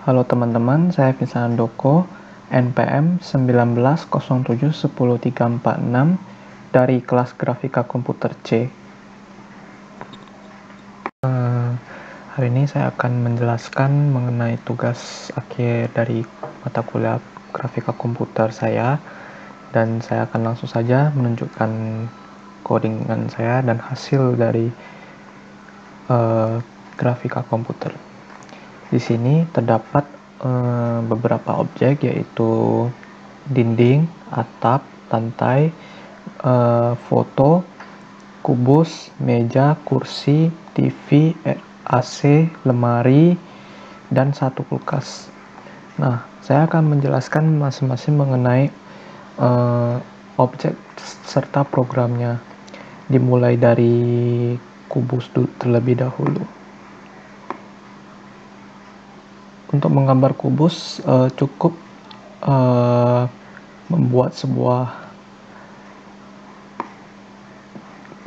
Halo teman-teman, saya Vincent Andoko, NPM 1907-10346 dari kelas Grafika Komputer C. Hari ini saya akan menjelaskan mengenai tugas akhir dari mata kuliah Grafika Komputer saya, dan saya akan langsung saja menunjukkan codingan saya dan hasil dari Grafika Komputer. Di sini terdapat beberapa objek, yaitu dinding, atap, lantai, foto, kubus, meja, kursi, TV, AC, lemari, dan satu kulkas. Nah, saya akan menjelaskan masing-masing mengenai objek serta programnya, dimulai dari kubus terlebih dahulu. Untuk menggambar kubus cukup membuat sebuah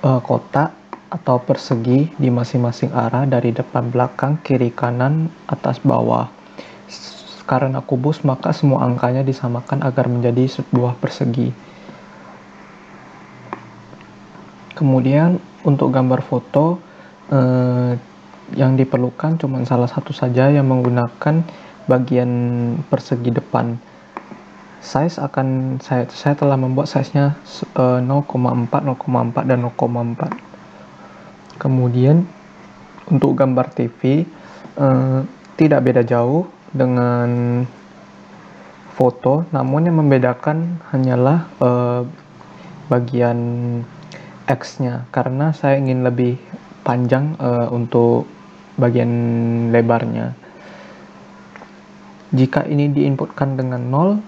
kotak atau persegi di masing-masing arah dari depan, belakang, kiri, kanan, atas, bawah. Karena kubus, maka semua angkanya disamakan agar menjadi sebuah persegi. Kemudian untuk gambar foto, yang diperlukan cuma salah satu saja, yang menggunakan bagian persegi depan. Saya telah membuat size-nya 0,4, 0,4, dan 0,4. Kemudian untuk gambar TV tidak beda jauh dengan foto, namun yang membedakan hanyalah bagian X-nya, karena saya ingin lebih panjang untuk bagian lebarnya. Jika ini diinputkan dengan 0,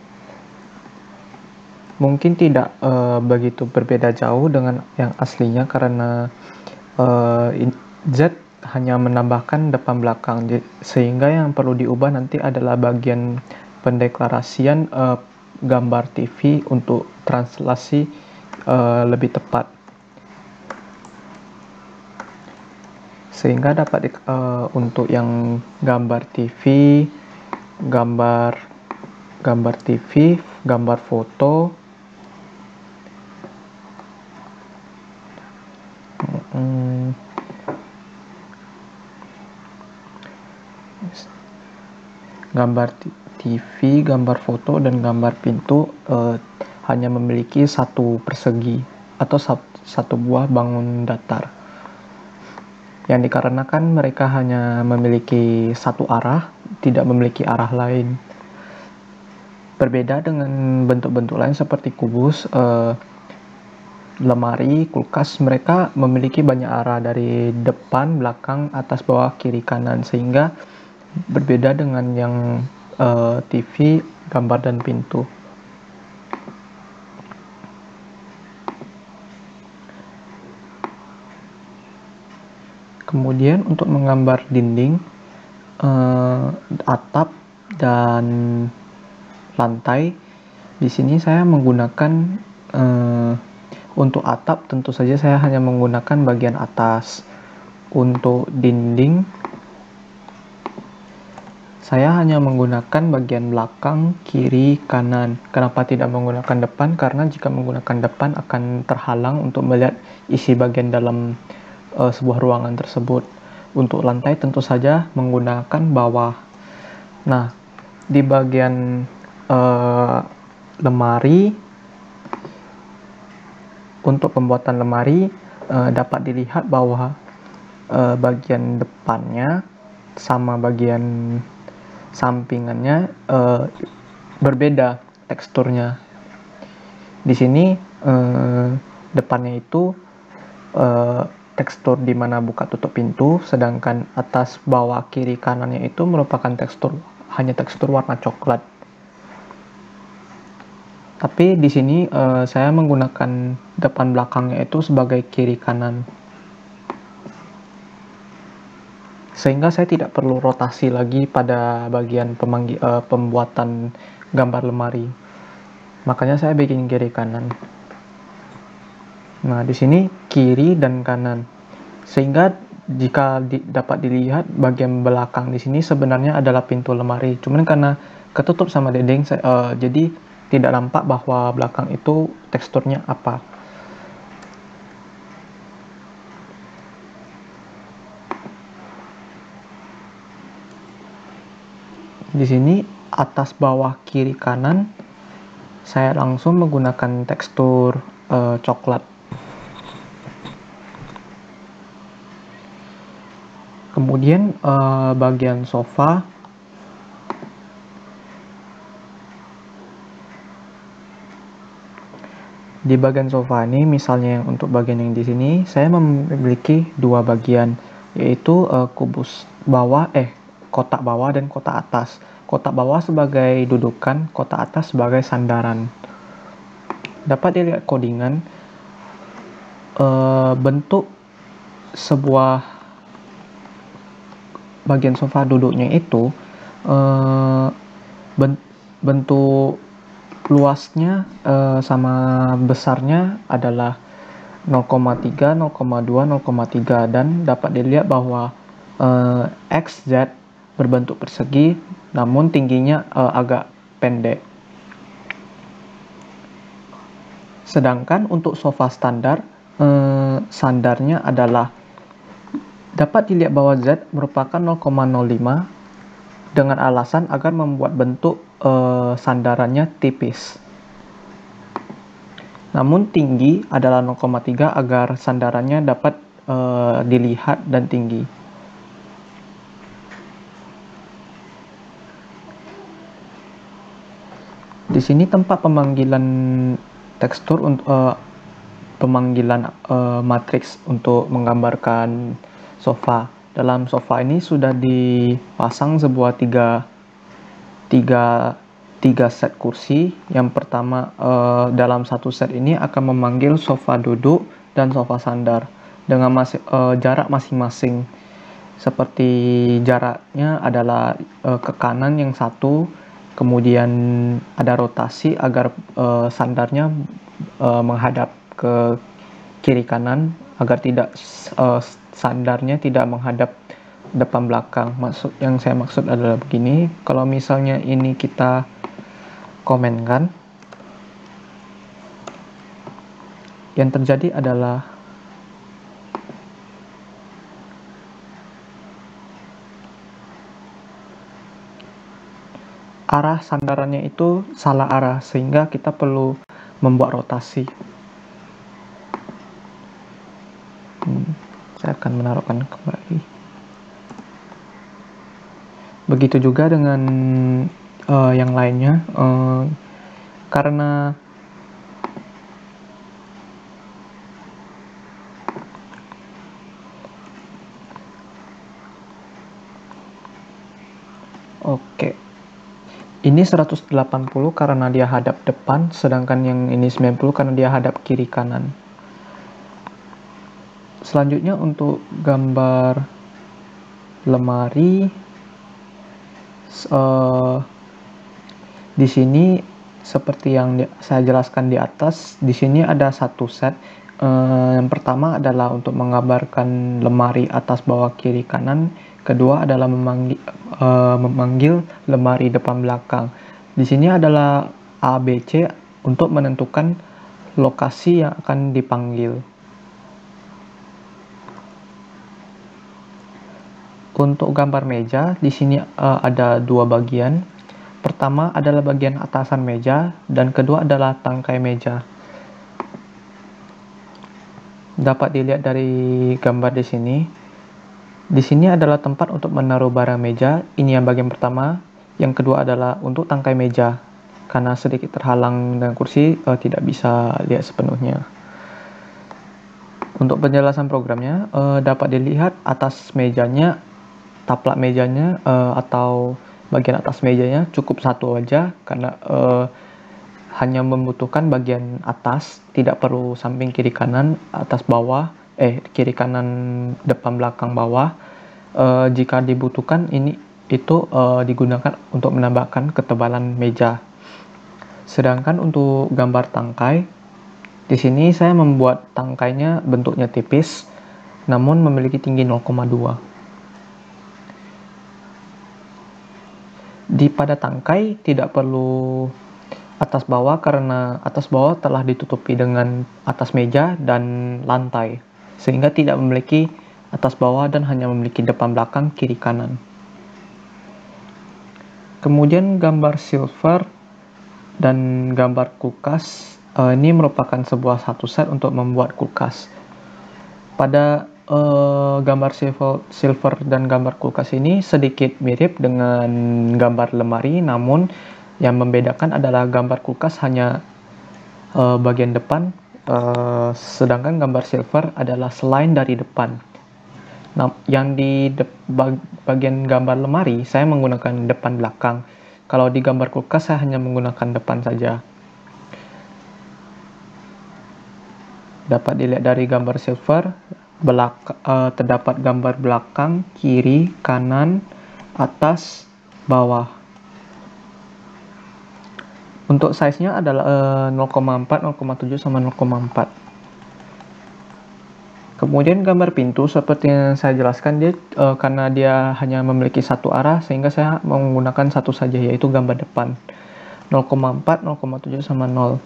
mungkin tidak begitu berbeda jauh dengan yang aslinya, karena Z hanya menambahkan depan belakang, sehingga yang perlu diubah nanti adalah bagian pendeklarasian gambar TV untuk translasi lebih tepat, sehingga dapat untuk yang gambar TV, gambar foto, gambar TV, gambar foto, dan gambar pintu hanya memiliki satu persegi atau satu buah bangun datar, yang dikarenakan mereka hanya memiliki satu arah, tidak memiliki arah lain. Berbeda dengan bentuk-bentuk lain seperti kubus, lemari, kulkas, mereka memiliki banyak arah dari depan, belakang, atas, bawah, kiri, kanan, sehingga berbeda dengan yang TV, gambar, dan pintu. Kemudian untuk menggambar dinding, atap, dan lantai, di sini saya menggunakan untuk atap tentu saja saya hanya menggunakan bagian atas. Untuk dinding, saya hanya menggunakan bagian belakang, kiri, kanan. Kenapa tidak menggunakan depan? Karena jika menggunakan depan akan terhalang untuk melihat isi bagian dalam sebuah ruangan tersebut. Untuk lantai tentu saja menggunakan bawah. Nah, di bagian lemari, untuk pembuatan lemari dapat dilihat bahwa bagian depannya sama bagian sampingannya berbeda teksturnya. Di sini depannya itu tekstur di mana buka tutup pintu, sedangkan atas, bawah, kiri, kanannya itu merupakan hanya tekstur warna coklat. Tapi di sini saya menggunakan depan belakangnya itu sebagai kiri kanan, sehingga saya tidak perlu rotasi lagi pada bagian pembuatan gambar lemari. Makanya saya bikin kiri kanan. Nah, di sini kiri dan kanan, sehingga dapat dilihat bagian belakang di sini sebenarnya adalah pintu lemari. Cuman karena ketutup sama dinding, jadi tidak nampak bahwa belakang itu teksturnya apa. Di sini atas, bawah, kiri, kanan saya langsung menggunakan tekstur coklat. Kemudian bagian sofa, di bagian sofa ini, misalnya yang untuk bagian yang di sini, saya memiliki dua bagian, yaitu kubus bawah, kotak bawah dan kotak atas. Kotak bawah sebagai dudukan, kotak atas sebagai sandaran. Dapat dilihat codingan bentuk sebuah bagian sofa duduknya itu bentuk luasnya sama besarnya adalah 0,3, 0,2, 0,3, dan dapat dilihat bahwa X, Z berbentuk persegi namun tingginya agak pendek. Sedangkan untuk sofa standar, sandarnya adalah dapat dilihat bahwa Z merupakan 0,05 dengan alasan agar membuat bentuk sandarannya tipis. Namun tinggi adalah 0,3 agar sandarannya dapat dilihat dan tinggi. Di sini tempat pemanggilan tekstur untuk pemanggilan matriks untuk menggambarkan sofa. Dalam sofa ini sudah dipasang sebuah tiga set kursi. Yang pertama, dalam satu set ini akan memanggil sofa duduk dan sofa sandar dengan jarak masing-masing. Seperti jaraknya adalah ke kanan yang satu, kemudian ada rotasi agar sandarnya menghadap ke kiri kanan agar tidak sandarnya tidak menghadap depan belakang. Yang saya maksud adalah begini, kalau misalnya ini kita komenkan, yang terjadi adalah arah sandarannya itu salah arah, sehingga kita perlu membuat rotasi. Saya akan menaruhkan kembali. Begitu juga dengan yang lainnya, karena ini 180 karena dia hadap depan, sedangkan yang ini 90 karena dia hadap kiri kanan. Selanjutnya untuk gambar lemari, di sini seperti yang saya jelaskan di atas, di sini ada satu set. Yang pertama adalah untuk menggambarkan lemari atas, bawah, kiri, kanan. Kedua adalah memanggil lemari depan belakang. Di sini adalah A, B, C untuk menentukan lokasi yang akan dipanggil. Untuk gambar meja, di sini ada dua bagian. Pertama adalah bagian atasan meja, dan kedua adalah tangkai meja. Dapat dilihat dari gambar di sini. Di sini adalah tempat untuk menaruh barang meja. Ini yang bagian pertama. Yang kedua adalah untuk tangkai meja. Karena sedikit terhalang dengan kursi, tidak bisa lihat sepenuhnya. Untuk penjelasan programnya, dapat dilihat atas mejanya, taplak mejanya atau bagian atas mejanya cukup satu aja, karena hanya membutuhkan bagian atas, tidak perlu samping kiri kanan, atas bawah, kiri kanan, depan belakang bawah. Jika dibutuhkan itu digunakan untuk menambahkan ketebalan meja. Sedangkan untuk gambar tangkai, di sini saya membuat tangkainya bentuknya tipis namun memiliki tinggi 0,2. Pada tangkai tidak perlu atas bawah karena atas bawah telah ditutupi dengan atas meja dan lantai, sehingga tidak memiliki atas bawah dan hanya memiliki depan belakang kiri kanan. Kemudian gambar silver dan gambar kulkas, ini merupakan sebuah satu set untuk membuat kulkas. Pada gambar silver dan gambar kulkas ini sedikit mirip dengan gambar lemari, namun yang membedakan adalah gambar kulkas hanya bagian depan, sedangkan gambar silver adalah selain dari depan. Nah, yang di bagian gambar lemari saya menggunakan depan belakang. Kalau di gambar kulkas saya hanya menggunakan depan saja. Dapat dilihat dari gambar silver, terdapat gambar belakang, kiri, kanan, atas, bawah. Untuk size-nya adalah 0,4, 0,7 sama 0,4. Kemudian gambar pintu seperti yang saya jelaskan, dia karena dia hanya memiliki satu arah sehingga saya menggunakan satu saja, yaitu gambar depan. 0,4, 0,7 sama 0.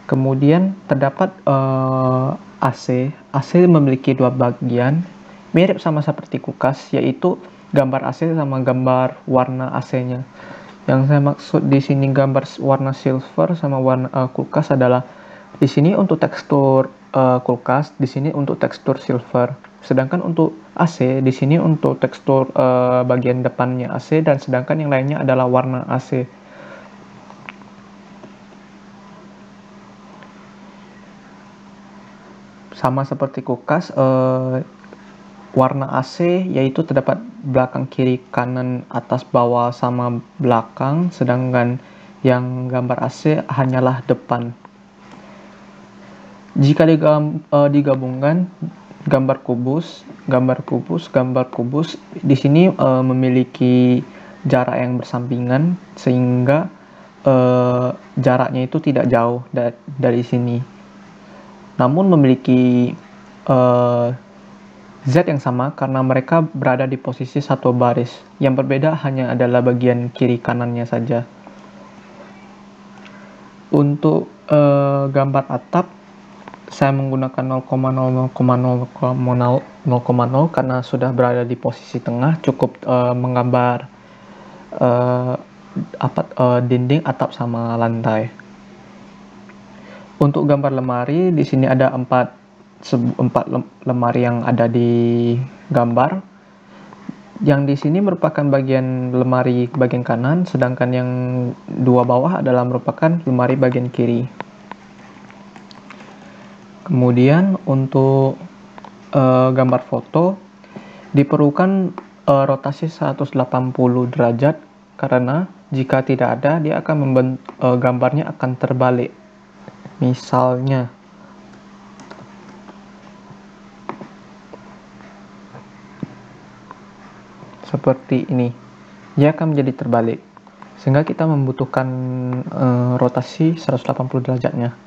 Kemudian terdapat AC. AC memiliki dua bagian, mirip sama seperti kulkas, yaitu gambar AC sama gambar warna AC-nya. Yang saya maksud di sini gambar warna silver sama warna kulkas adalah di sini untuk tekstur kulkas, di sini untuk tekstur silver. Sedangkan untuk AC di sini untuk tekstur bagian depannya AC, dan sedangkan yang lainnya adalah warna AC. Sama seperti kulkas, warna AC yaitu terdapat belakang, kiri, kanan, atas, bawah, sama belakang, sedangkan yang gambar AC hanyalah depan. Jika digabungkan gambar kubus, di sini memiliki jarak yang bersampingan sehingga jaraknya itu tidak jauh dari sini. Namun memiliki Z yang sama karena mereka berada di posisi satu baris. Yang berbeda hanya adalah bagian kiri kanannya saja. Untuk gambar atap, saya menggunakan 0,0 karena sudah berada di posisi tengah, cukup menggambar dinding, atap, sama lantai. Untuk gambar lemari, di sini ada 4 lemari yang ada di gambar. Yang di sini merupakan bagian lemari bagian kanan, sedangkan yang dua bawah adalah merupakan lemari bagian kiri. Kemudian untuk gambar foto diperlukan rotasi 180 derajat karena jika tidak ada, dia akan gambarnya akan terbalik. Misalnya seperti ini, dia akan menjadi terbalik, sehingga kita membutuhkan rotasi 180 derajatnya.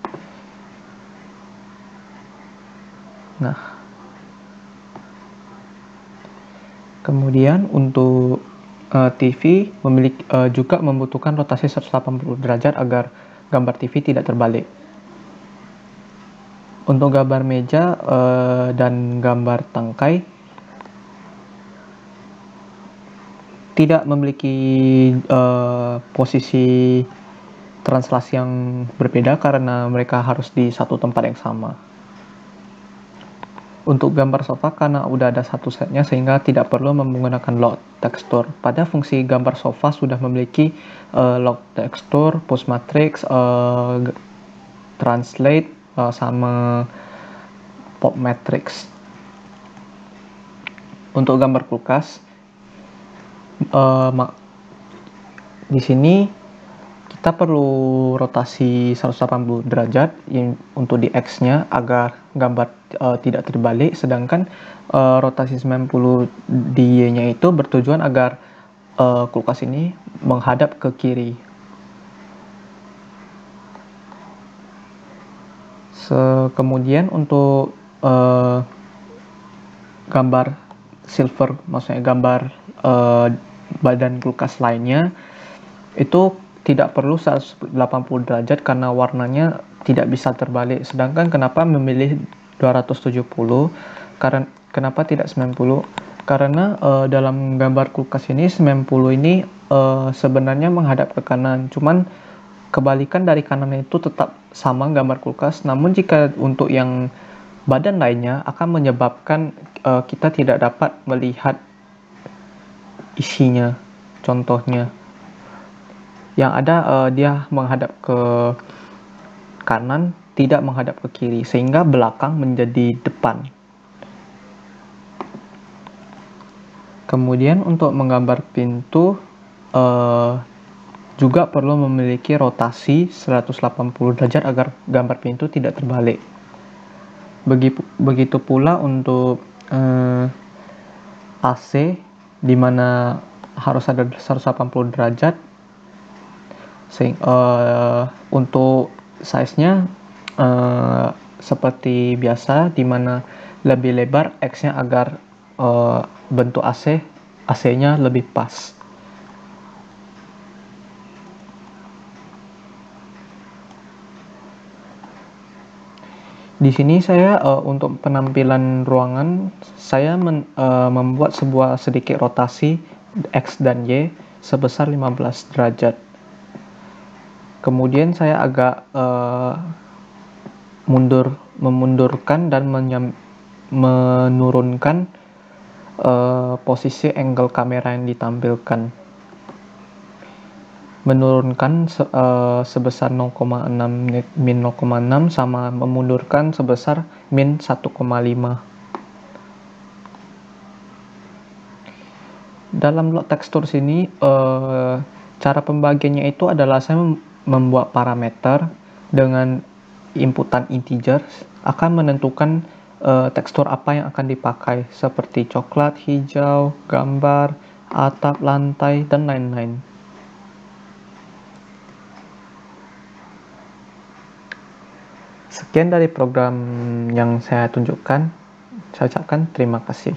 Nah, kemudian untuk TV juga membutuhkan rotasi 180 derajat agar gambar TV tidak terbalik. Untuk gambar meja dan gambar tangkai tidak memiliki posisi translasi yang berbeda karena mereka harus di satu tempat yang sama. Untuk gambar sofa karena udah ada satu setnya sehingga tidak perlu menggunakan lock tekstur. Pada fungsi gambar sofa sudah memiliki lock tekstur, post matrix, translate, sama pop matrix. Untuk gambar kulkas, di sini kita perlu rotasi 180 derajat untuk di X-nya agar gambar tidak terbalik, sedangkan rotasi 90 di Y-nya itu bertujuan agar kulkas ini menghadap ke kiri. Kemudian untuk gambar silver, maksudnya gambar badan kulkas lainnya, itu tidak perlu 180 derajat karena warnanya tidak bisa terbalik. Sedangkan kenapa memilih 270? Kenapa tidak 90? Karena dalam gambar kulkas ini 90 ini sebenarnya menghadap ke kanan. Cuman kebalikan dari kanan itu tetap sama gambar kulkas. Namun jika untuk yang badan lainnya akan menyebabkan kita tidak dapat melihat isinya. Contohnya, yang ada dia menghadap ke kanan, tidak menghadap ke kiri, sehingga belakang menjadi depan. Kemudian untuk menggambar pintu juga perlu memiliki rotasi 180 derajat agar gambar pintu tidak terbalik. Begitu pula untuk AC, di mana harus ada 180 derajat. Untuk size-nya seperti biasa, di mana lebih lebar X-nya agar bentuk AC-nya lebih pas. Di sini saya untuk penampilan ruangan, saya membuat sebuah sedikit rotasi X dan Y sebesar 15 derajat. Kemudian saya agak memundurkan dan menurunkan posisi angle kamera yang ditampilkan. Menurunkan sebesar 0,6 min 0,6 sama memundurkan sebesar min 1,5. Dalam blok tekstur sini cara pembagiannya itu adalah saya membuat parameter dengan inputan integer akan menentukan tekstur apa yang akan dipakai, seperti coklat, hijau, gambar, atap, lantai, dan lain-lain. Sekian dari program yang saya tunjukkan. Saya ucapkan terima kasih.